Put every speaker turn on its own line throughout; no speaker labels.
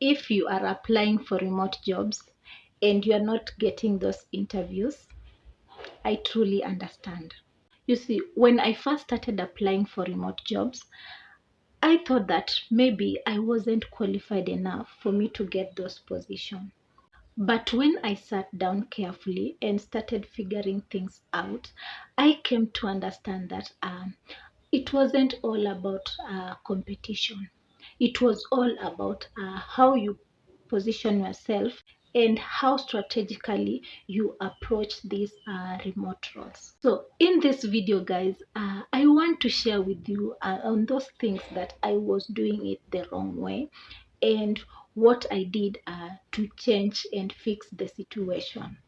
if you are applying for remote jobs and you are not getting those interviews, I truly understand. You see, when I first started applying for remote jobs, I thought that maybe I wasn't qualified enough for me to get those positions. But when I sat down carefully and started figuring things out, I came to understand that it wasn't all about competition. It was all about how you position yourself and how strategically you approach these remote roles. So in this video, guys, I want to share with you on those things that I was doing it the wrong way and what I did to change and fix the situation.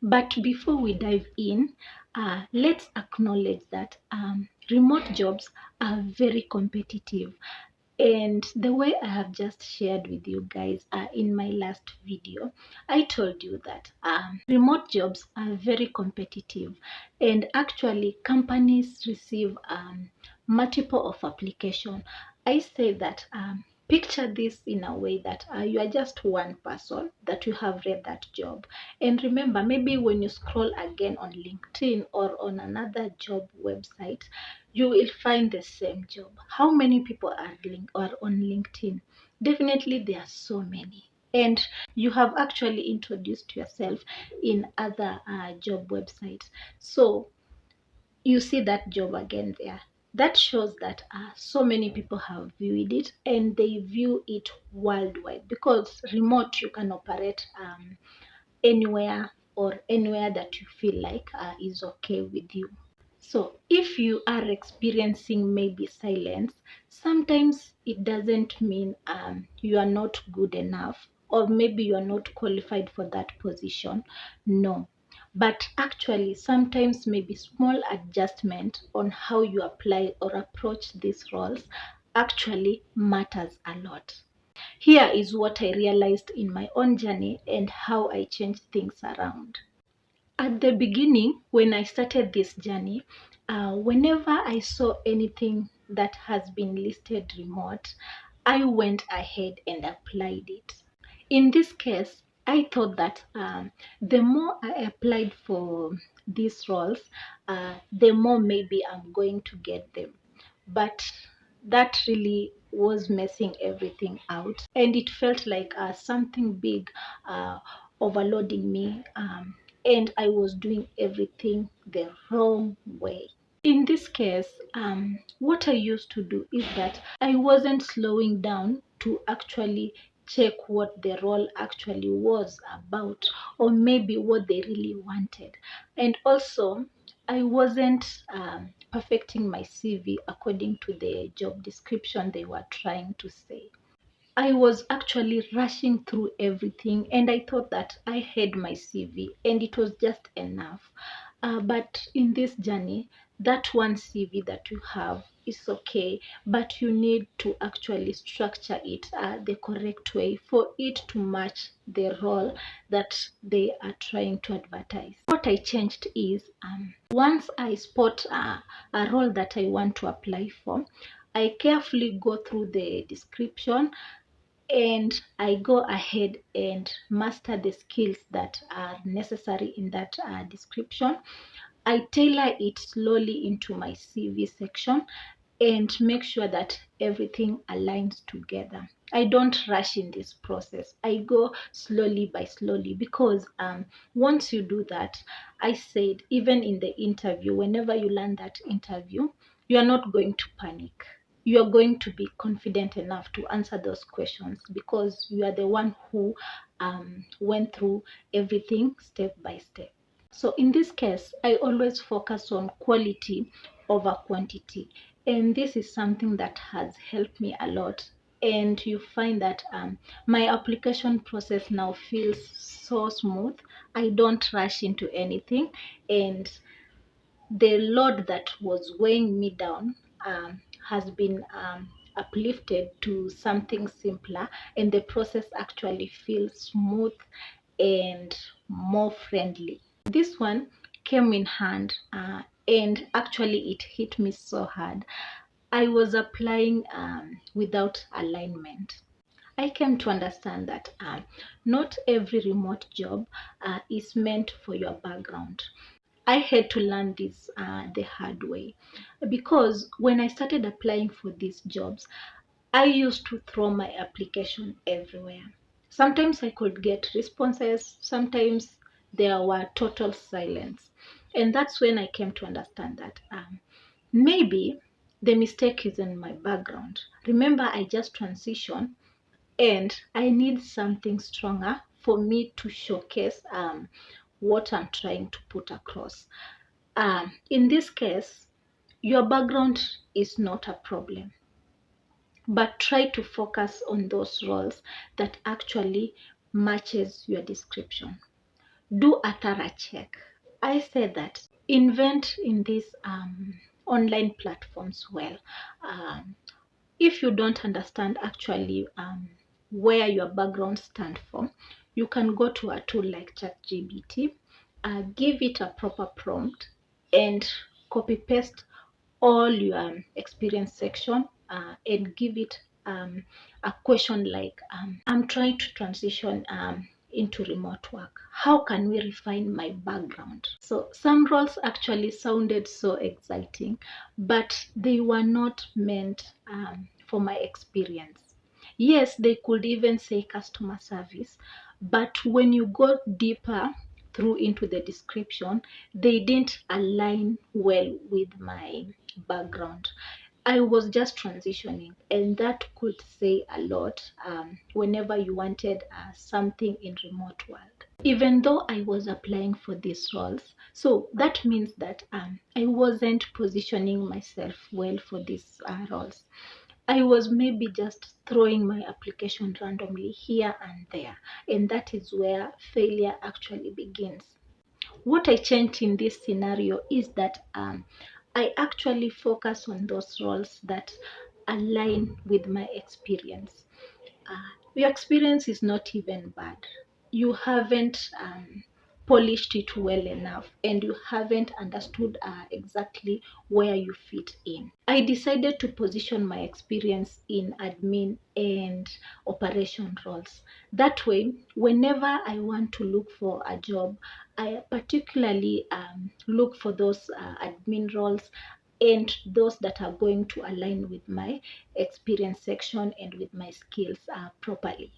But before we dive in, let's acknowledge that remote jobs are very competitive. And the way I have just shared with you guys in my last video, I told you that remote jobs are very competitive, and actually companies receive multiple of application. I say that picture this in a way that you are just one person that you have read that job. And remember, maybe when you scroll again on LinkedIn or on another job website, you will find the same job. How many people are on LinkedIn? Definitely there are so many. And you have actually introduced yourself in other job websites. So you see that job again there. That shows that so many people have viewed it, and they view it worldwide, because remote you can operate anywhere, or anywhere that you feel like is okay with you. So if you are experiencing maybe silence, sometimes it doesn't mean you are not good enough, or maybe you are not qualified for that position. No. But actually, sometimes maybe small adjustment on how you apply or approach these roles actually matters a lot. Here is what I realized in my own journey and how I changed things around. At the beginning, when I started this journey, whenever I saw anything that has been listed remote, I went ahead and applied it. In this case, I thought that the more I applied for these roles, the more maybe I'm going to get them. But that really was messing everything out, and it felt like something big overloading me, and I was doing everything the wrong way. In this case, what I used to do is that I wasn't slowing down to actually check what the role actually was about, or maybe what they really wanted. And also, I wasn't perfecting my CV according to the job description they were trying to say. I was actually rushing through everything, and I thought that I had my CV and it was just enough. But in this journey, that one CV that you have is okay, but you need to actually structure it the correct way for it to match the role that they are trying to advertise. What I changed is once I spot a role that I want to apply for, I carefully go through the description and I go ahead and master the skills that are necessary in that description. I tailor it slowly into my CV section and make sure that everything aligns together. I don't rush in this process. I go slowly by slowly, because once you do that, I said, even in the interview, whenever you learn that interview, you are not going to panic. You are going to be confident enough to answer those questions, because you are the one who went through everything step by step. So in this case, I always focus on quality over quantity. And this is something that has helped me a lot. And you find that my application process now feels so smooth. I don't rush into anything. And the load that was weighing me down has been uplifted to something simpler. And the process actually feels smooth and more friendly. This one came in hand, and actually it hit me so hard. I was applying without alignment. I came to understand that not every remote job is meant for your background. I had to learn this the hard way, because when I started applying for these jobs, I used to throw my application everywhere. Sometimes I could get responses, sometimes there were total silence. And that's when I came to understand that maybe the mistake is in my background. Remember, I just transitioned and I need something stronger for me to showcase what I'm trying to put across. In this case, your background is not a problem, but try to focus on those roles that actually matches your description. Do a thorough check. I say that invent in these online platforms well. Um, if you don't understand actually where your background stands for, you can go to a tool like ChatGPT, give it a proper prompt, and copy paste all your experience section and give it a question like, I'm trying to transition into remote work. How can we refine my background? So some roles actually sounded so exciting, but they were not meant for my experience. Yes, they could even say customer service, but when you go deeper through into the description, they didn't align well with my background. I was just transitioning, and that could say a lot whenever you wanted something in remote world. Even though I was applying for these roles, so that means that I wasn't positioning myself well for these roles. I was maybe just throwing my application randomly here and there, and that is where failure actually begins. What I changed in this scenario is that I actually focus on those roles that align with my experience. Your experience is not even bad. You haven't polished it well enough, and you haven't understood exactly where you fit in. I decided to position my experience in admin and operation roles. That way, whenever I want to look for a job, I particularly look for those admin roles and those that are going to align with my experience section and with my skills properly.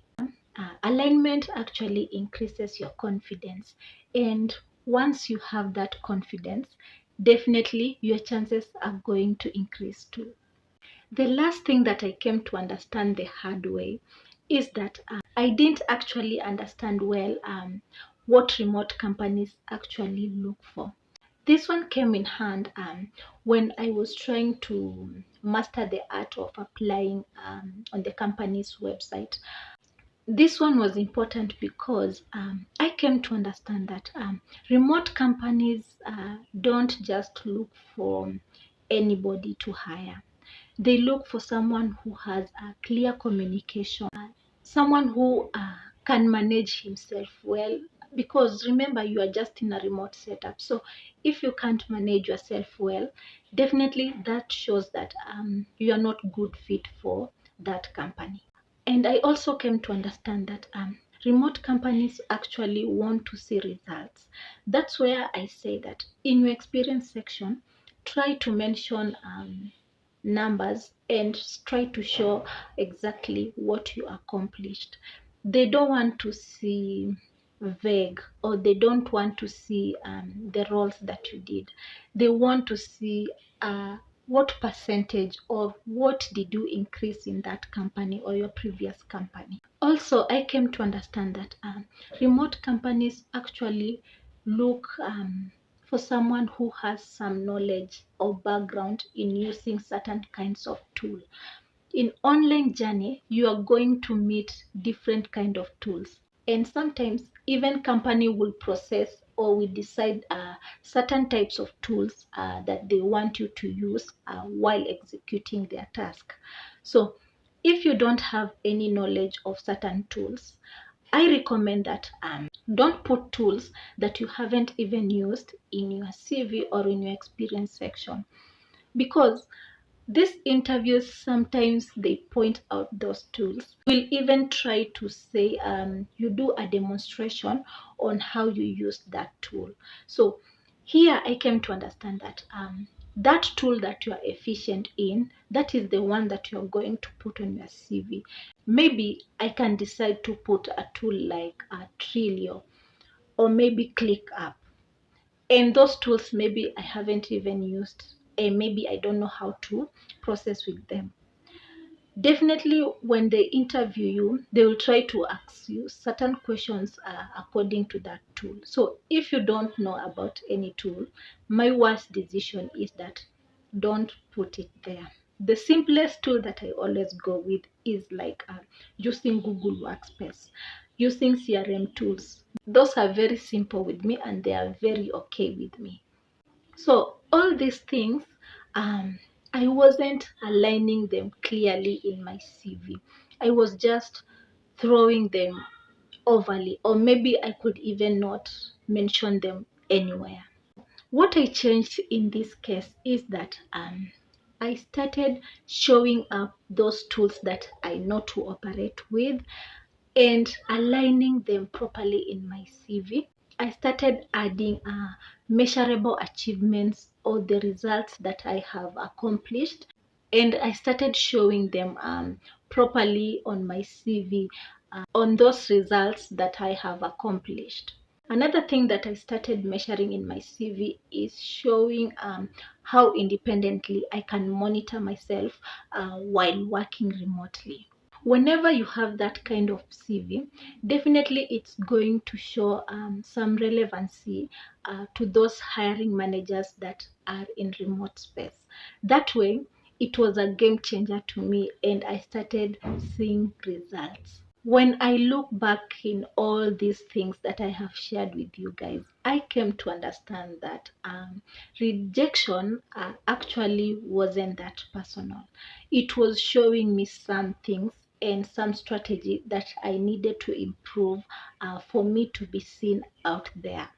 Alignment actually increases your confidence, and once you have that confidence, definitely your chances are going to increase too. The last thing that I came to understand the hard way is that I didn't actually understand well what remote companies actually look for. This one came in hand when I was trying to master the art of applying on the company's website. This one was important because I came to understand that remote companies don't just look for anybody to hire. They look for someone who has a clear communication, someone who can manage himself well. Because remember, you are just in a remote setup. So if you can't manage yourself well, definitely that shows that you are not good fit for that company. And I also came to understand that remote companies actually want to see results. That's where I say that in your experience section, try to mention numbers and try to show exactly what you accomplished. They don't want to see vague, or they don't want to see the roles that you did. They want to see what percentage or what did you increase in that company or your previous company. Also, I came to understand that remote companies actually look for someone who has some knowledge or background in using certain kinds of tool. In online journey, you are going to meet different kind of tools, and sometimes even company will process or will decide certain types of tools that they want you to use while executing their task. So if you don't have any knowledge of certain tools, I recommend that don't put tools that you haven't even used in your CV or in your experience section, because These interviews, sometimes they point out those tools. We'll even try to say you do a demonstration on how you use that tool. So here I came to understand that that tool that you are efficient in, that is the one that you're going to put on your CV. Maybe I can decide to put a tool like a Trilio or maybe ClickUp. And those tools maybe I haven't even used, and maybe I don't know how to process with them. Definitely when they interview you, they will try to ask you certain questions according to that tool. So if you don't know about any tool, my worst decision is that don't put it there. The simplest tool that I always go with is like using Google Workspace, using CRM tools. Those are very simple with me and they are very okay with me. So all these things, I wasn't aligning them clearly in my CV. I was just throwing them overly, or maybe I could even not mention them anywhere. What I changed in this case is that I started showing up those tools that I know to operate with and aligning them properly in my CV. I started adding measurable achievements or the results that I have accomplished, and I started showing them properly on my CV on those results that I have accomplished. Another thing that I started measuring in my CV is showing how independently I can monitor myself while working remotely. Whenever you have that kind of CV, definitely it's going to show some relevancy to those hiring managers that are in remote space. That way, it was a game changer to me and I started seeing results. When I look back in all these things that I have shared with you guys, I came to understand that rejection actually wasn't that personal. It was showing me some things and some strategy that I needed to improve for me to be seen out there.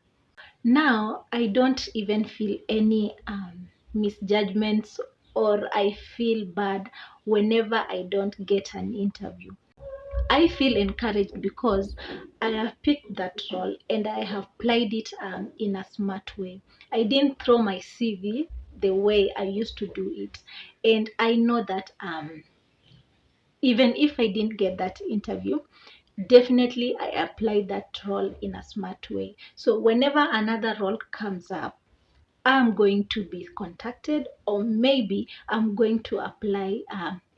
Now, I don't even feel any misjudgments or I feel bad whenever I don't get an interview. I feel encouraged because I have picked that role and I have played it in a smart way. I didn't throw my CV the way I used to do it. And I know that even if I didn't get that interview, definitely I applied that role in a smart way. So whenever another role comes up, I'm going to be contacted, or maybe I'm going to apply,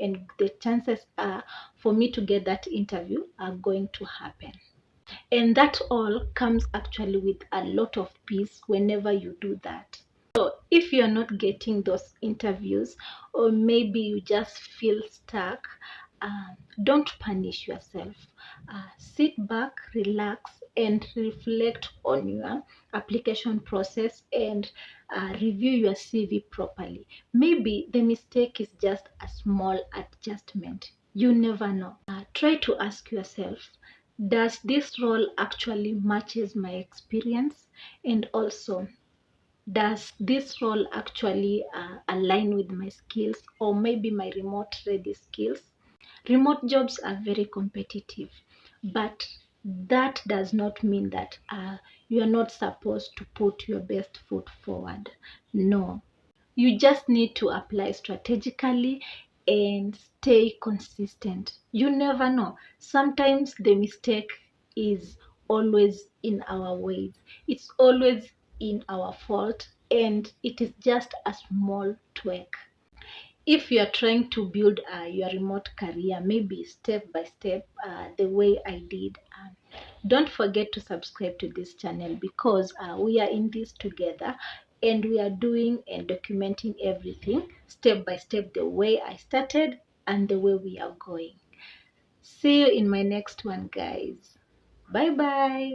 and the chances are for me to get that interview are going to happen. And that all comes actually with a lot of peace whenever you do that. So if you're not getting those interviews, or maybe you just feel stuck, don't punish yourself. Sit back, relax, and reflect on your application process and review your CV properly. Maybe the mistake is just a small adjustment. You never know. Try to ask yourself, does this role actually matches my experience? And also, does this role actually align with my skills or maybe my remote ready skills? Remote jobs are very competitive, but that does not mean that you are not supposed to put your best foot forward. No, you just need to apply strategically and stay consistent. You never know. Sometimes the mistake is always in our ways. It's always in our fault and it is just a small tweak. If you are trying to build your remote career, maybe step by step, the way I did, don't forget to subscribe to this channel because we are in this together and we are doing and documenting everything step by step, the way I started and the way we are going. See you in my next one, guys. Bye bye.